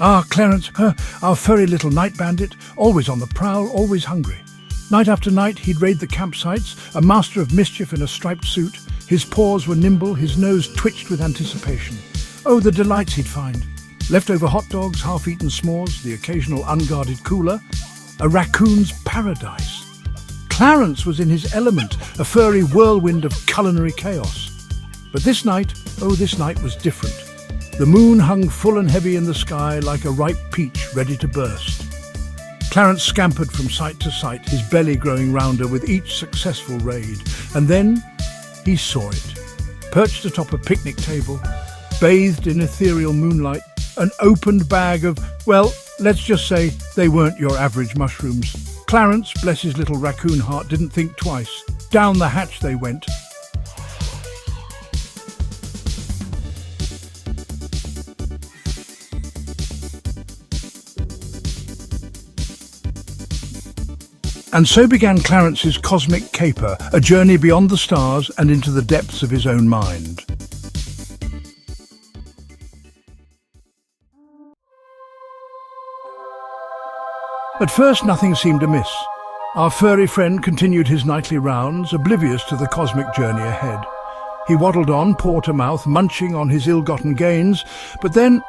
Ah, Clarence, our furry little night bandit, always on the prowl, always hungry. Night after night he'd raid the campsites, a master of mischief in a striped suit. His paws were nimble, his nose twitched with anticipation. Oh, the delights he'd find. Leftover hot dogs, half-eaten s'mores, the occasional unguarded cooler. A raccoon's paradise. Clarence was in his element, a furry whirlwind of culinary chaos. But this night was different. The moon hung full and heavy in the sky like a ripe peach ready to burst. Clarence scampered from site to site, his belly growing rounder with each successful raid. And then he saw it. Perched atop a picnic table, bathed in ethereal moonlight, an opened bag of, well, let's just say they weren't your average mushrooms. Clarence, bless his little raccoon heart, didn't think twice. Down the hatch they went. And so began Clarence's cosmic caper, a journey beyond the stars and into the depths of his own mind. At first, nothing seemed amiss. Our furry friend continued his nightly rounds, oblivious to the cosmic journey ahead. He waddled on, paw to mouth, munching on his ill-gotten gains, but then,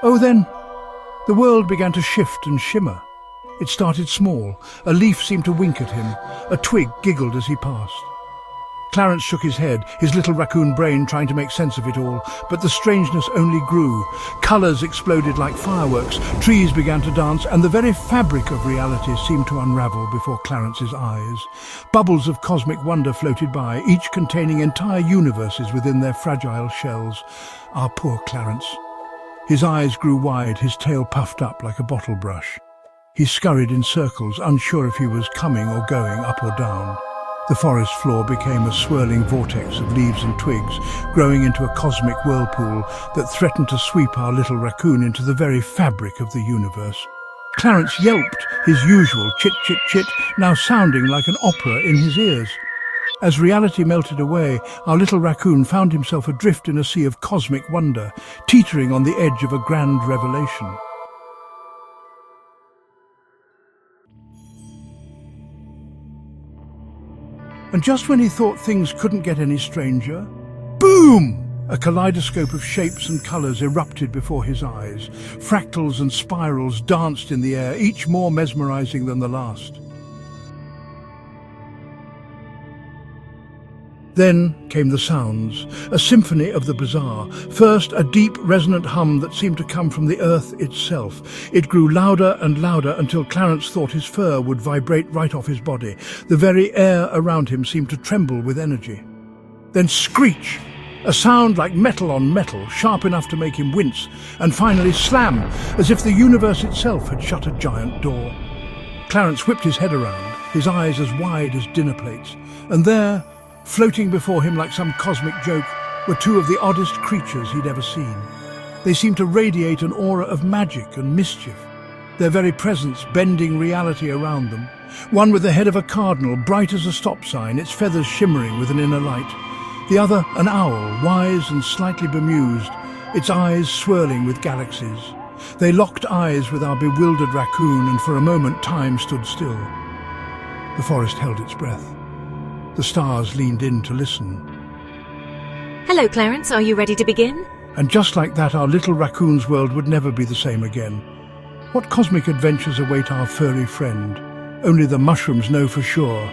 the world began to shift and shimmer. It started small. A leaf seemed to wink at him. A twig giggled as he passed. Clarence shook his head, his little raccoon brain trying to make sense of it all, but the strangeness only grew. Colours exploded like fireworks, trees began to dance, and the very fabric of reality seemed to unravel before Clarence's eyes. Bubbles of cosmic wonder floated by, each containing entire universes within their fragile shells. Ah, poor Clarence. His eyes grew wide, his tail puffed up like a bottle brush. He scurried in circles, unsure if he was coming or going, up or down. The forest floor became a swirling vortex of leaves and twigs, growing into a cosmic whirlpool that threatened to sweep our little raccoon into the very fabric of the universe. Clarence yelped, his usual chit-chit-chit, now sounding like an opera in his ears. As reality melted away, our little raccoon found himself adrift in a sea of cosmic wonder, teetering on the edge of a grand revelation. And just when he thought things couldn't get any stranger, boom! A kaleidoscope of shapes and colours erupted before his eyes. Fractals and spirals danced in the air, each more mesmerising than the last. Then came the sounds, a symphony of the bizarre. First, a deep, resonant hum that seemed to come from the earth itself. It grew louder and louder until Clarence thought his fur would vibrate right off his body. The very air around him seemed to tremble with energy. Then screech! A sound like metal on metal, sharp enough to make him wince. And finally slam, as if the universe itself had shut a giant door. Clarence whipped his head around, his eyes as wide as dinner plates. And there, floating before him like some cosmic joke, were two of the oddest creatures he'd ever seen. They seemed to radiate an aura of magic and mischief, their very presence bending reality around them. One with the head of a cardinal, bright as a stop sign, its feathers shimmering with an inner light. The other, an owl, wise and slightly bemused, its eyes swirling with galaxies. They locked eyes with our bewildered raccoon, and for a moment time stood still. The forest held its breath. The stars leaned in to listen. Hello, Clarence. Are you ready to begin? And just like that, our little raccoon's world would never be the same again. What cosmic adventures await our furry friend? Only the mushrooms know for sure.